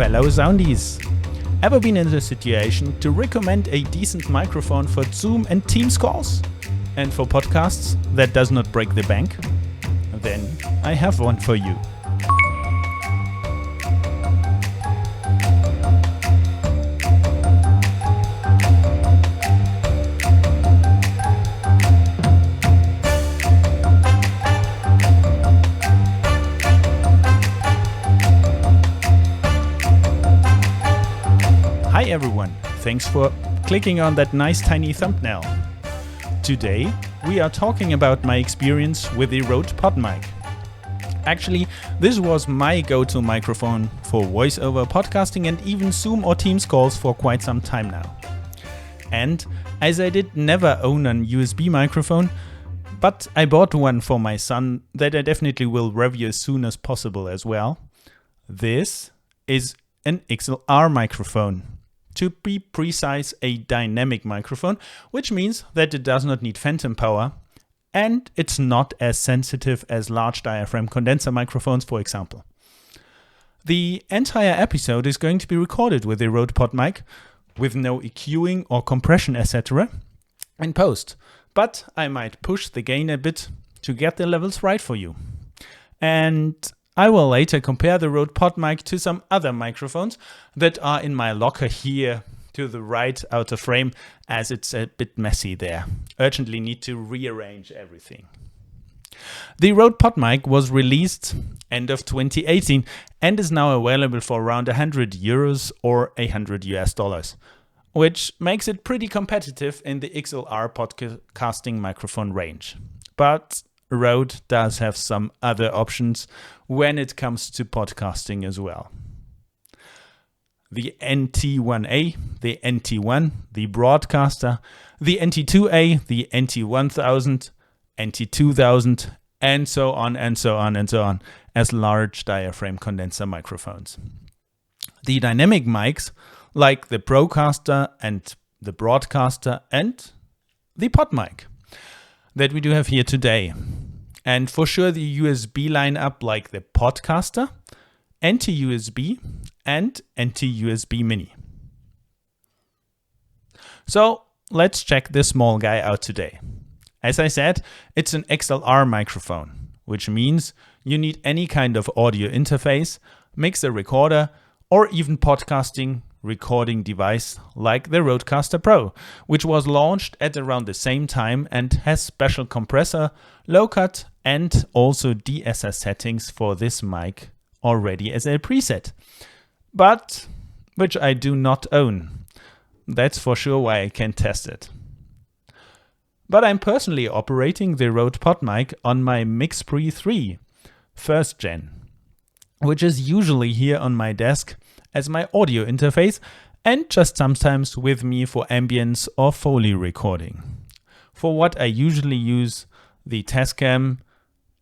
fellow soundies. Ever been in the situation to recommend a decent microphone for Zoom and Teams calls? And for podcasts that does not break the bank? Then I have one for you. Hi everyone, thanks for clicking on that nice tiny thumbnail. Today we are talking about my experience with the Rode Podmic. Actually, this was my go-to microphone for voiceover podcasting and even Zoom or Teams calls for quite some time now. And as I did never own an USB microphone, but I bought one for my son that I definitely will review as soon as possible as well. This is an XLR microphone. To be precise, a dynamic microphone, which means that it does not need phantom power and it's not as sensitive as large diaphragm condenser microphones, for example. The entire episode is going to be recorded with the Rode Podmic with no EQing or compression, etc. in post, but I might push the gain a bit to get the levels right for you. And I will later compare the Rode Podmic to some other microphones that are in my locker here to the right outer frame, as it's a bit messy there. Urgently need to rearrange everything. The Rode Podmic was released end of 2018 and is now available for around €100 or $100, which makes it pretty competitive in the XLR podcasting microphone range. But Rode does have some other options when it comes to podcasting as well. The NT1A, the NT1, the Broadcaster, the NT2A, the NT1000, NT2000, and so on and so on and so on as large diaphragm condenser microphones. The dynamic mics like the Procaster and the Broadcaster and the Podmic that we do have here today. And for sure the USB lineup like the Podcaster, NT-USB and NT-USB Mini. So let's check this small guy out today. As I said, it's an XLR microphone, which means you need any kind of audio interface, mixer recorder, or even podcasting recording device like the Rodecaster Pro, which was launched at around the same time and has special compressor, low cut and also DSS settings for this mic already as a preset, but which I do not own. That's for sure why I can test it. But I'm personally operating the Rode Podmic on my MixPre 3 first gen, which is usually here on my desk as my audio interface and just sometimes with me for ambience or Foley recording. For what I usually use the Tascam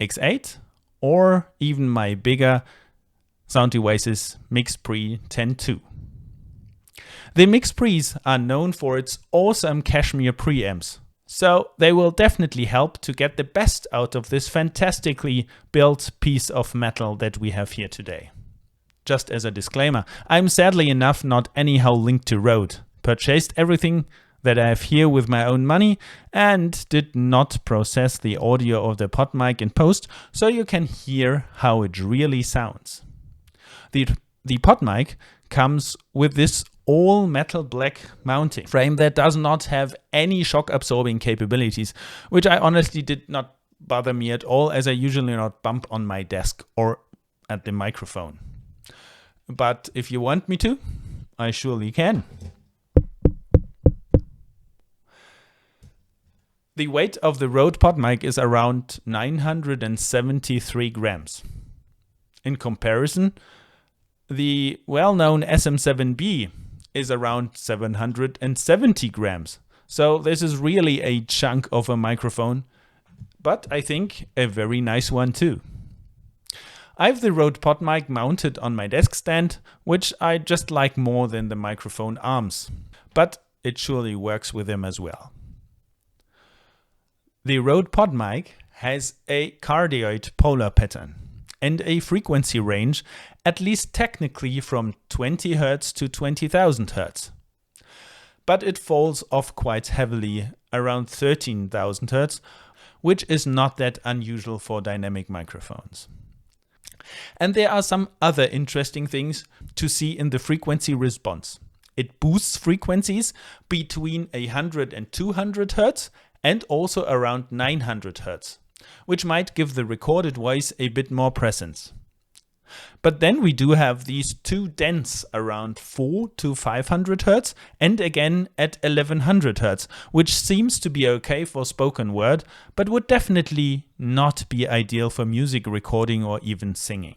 X8 or even my bigger sound devices MixPre 10.2. The MixPres are known for its awesome Cashmere preamps, so they will definitely help to get the best out of this fantastically built piece of metal that we have here today. Just as a disclaimer, I'm sadly enough not anyhow linked to Rode, purchased everything that I have here with my own money and did not process the audio of the Podmic in post, so you can hear how it really sounds. The Podmic comes with this all metal black mounting frame that does not have any shock absorbing capabilities, which I honestly did not bother me at all, as I usually not bump on my desk or at the microphone. But if you want me to, I surely can. The weight of the Rode Podmic is around 973 grams. In comparison, the well-known SM7B is around 770 grams. So this is really a chunk of a microphone, but I think a very nice one too. I have the Rode Podmic mounted on my desk stand, which I just like more than the microphone arms, but it surely works with them as well. The Rode Podmic has a cardioid polar pattern, and a frequency range, at least technically from 20 Hz to 20,000 Hz. But it falls off quite heavily around 13,000 Hz, which is not that unusual for dynamic microphones. And there are some other interesting things to see in the frequency response. It boosts frequencies between 100 and 200 Hz and also around 900 Hz, which might give the recorded voice a bit more presence. But then we do have these two dents around 4 to 500 Hz and again at 1100 Hz, which seems to be okay for spoken word, but would definitely not be ideal for music recording or even singing.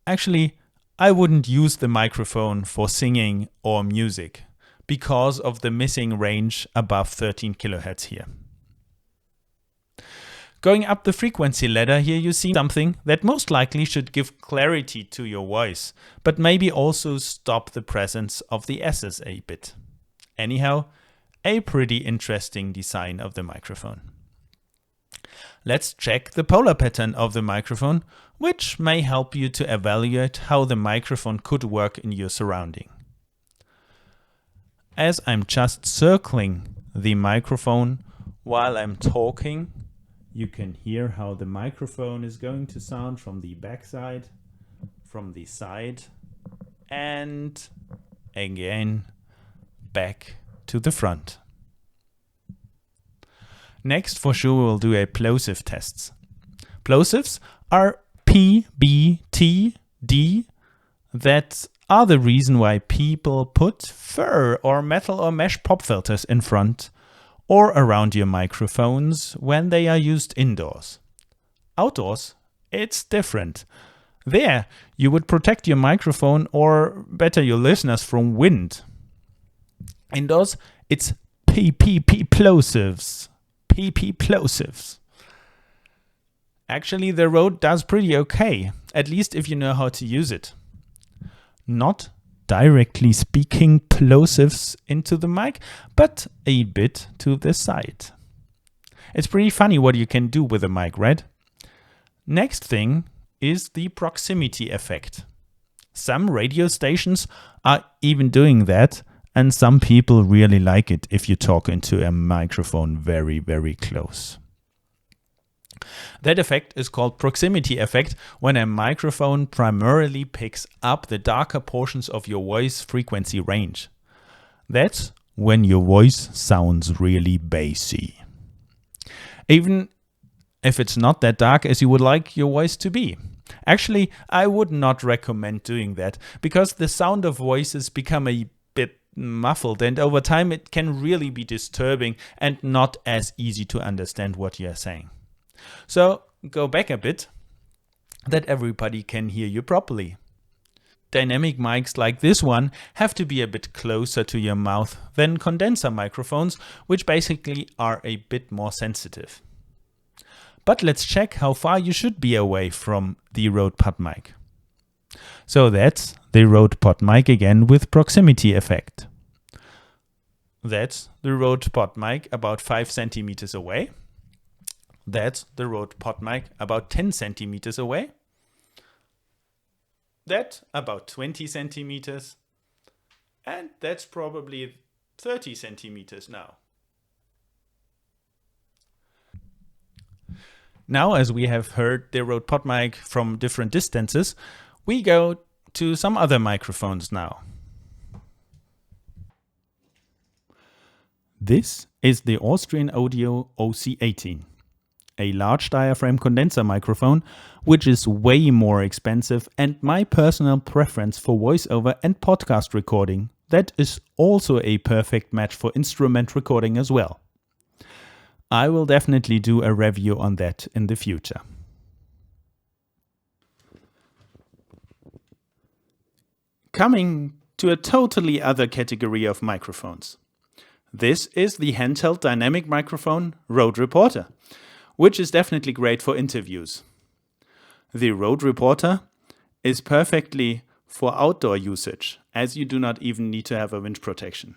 Actually, I wouldn't use the microphone for singing or music because of the missing range above 13 kHz here. Going up the frequency ladder, here you see something that most likely should give clarity to your voice, but maybe also stop the presence of the S's a bit. Anyhow, a pretty interesting design of the microphone. Let's check the polar pattern of the microphone, which may help you to evaluate how the microphone could work in your surrounding. As I'm just circling the microphone while I'm talking, you can hear how the microphone is going to sound from the backside, from the side, and again back to the front. Next, for sure, we'll do a plosive tests. Plosives are P, B, T, D. That are the reason why people put fur or metal or mesh pop filters in front or around your microphones when they are used indoors. Outdoors, it's different. There, you would protect your microphone or better your listeners from wind. Indoors, it's PPP plosives. PP plosives. Actually, the Rode does pretty okay, at least if you know how to use it. Not directly speaking plosives into the mic, but a bit to the side. It's pretty funny what you can do with a mic, right? Next thing is the proximity effect. Some radio stations are even doing that, and some people really like it if you talk into a microphone very, very close. That effect is called proximity effect when a microphone primarily picks up the darker portions of your voice frequency range. That's when your voice sounds really bassy. Even if it's not that dark as you would like your voice to be. Actually, I would not recommend doing that because the sound of voices become a bit muffled and over time it can really be disturbing and not as easy to understand what you are saying. So go back a bit, that everybody can hear you properly. Dynamic mics like this one have to be a bit closer to your mouth than condenser microphones, which basically are a bit more sensitive. But let's check how far you should be away from the Rode Podmic. So that's the Rode Podmic again with proximity effect. That's the Rode Podmic about 5 centimeters away. That's the Rode Podmic about 10 centimeters away. That about 20 centimeters. And that's probably 30 centimeters now. Now, as we have heard the Rode Podmic from different distances, we go to some other microphones now. This is the Austrian Audio OC18. A large diaphragm condenser microphone, which is way more expensive and my personal preference for voiceover and podcast recording. That is also a perfect match for instrument recording as well. I will definitely do a review on that in the future. Coming to a totally other category of microphones. This is the handheld dynamic microphone Rode Reporter, which is definitely great for interviews. The Rode Reporter is perfectly for outdoor usage, as you do not even need to have a wind protection.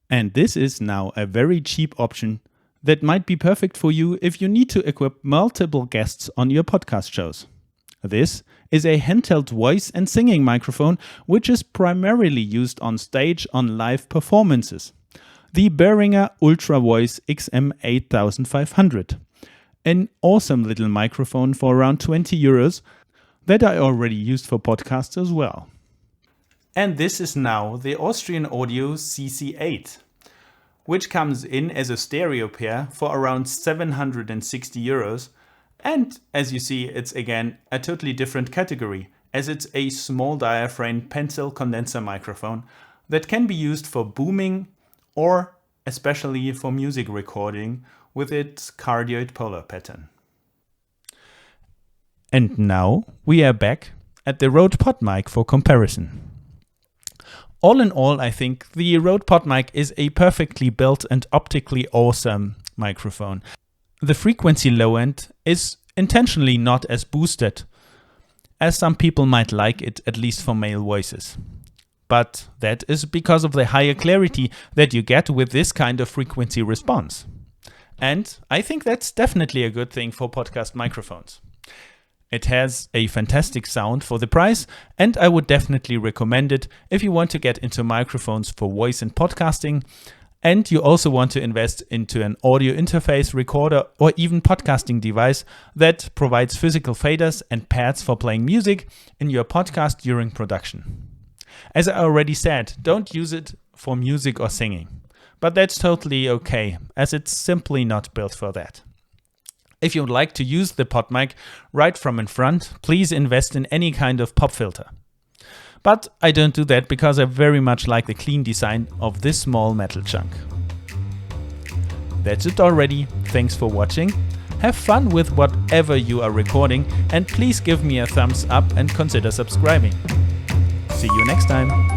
And this is now a very cheap option, that might be perfect for you if you need to equip multiple guests on your podcast shows. This is a handheld voice and singing microphone which is primarily used on stage on live performances. The Behringer Ultravoice XM8500. An awesome little microphone for around 20 euros that I already used for podcasts as well. And this is now the Austrian Audio CC8, which comes in as a stereo pair for around 760 euros. And as you see, it's again a totally different category, as it's a small diaphragm pencil condenser microphone that can be used for booming or especially for music recording with its cardioid polar pattern. And now we are back at the Rode Podmic for comparison. All in all, I think the Rode Podmic is a perfectly built and optically awesome microphone. The frequency low end is intentionally not as boosted as some people might like it, at least for male voices. But that is because of the higher clarity that you get with this kind of frequency response. And I think that's definitely a good thing for podcast microphones. It has a fantastic sound for the price, and I would definitely recommend it if you want to get into microphones for voice and podcasting, and you also want to invest into an audio interface recorder or even podcasting device that provides physical faders and pads for playing music in your podcast during production. As I already said, don't use it for music or singing, but that's totally okay, as it's simply not built for that. If you would like to use the Podmic right from in front, please invest in any kind of pop filter. But I don't do that because I very much like the clean design of this small metal chunk. That's it already. Thanks for watching. Have fun with whatever you are recording, and please give me a thumbs up and consider subscribing. See you next time.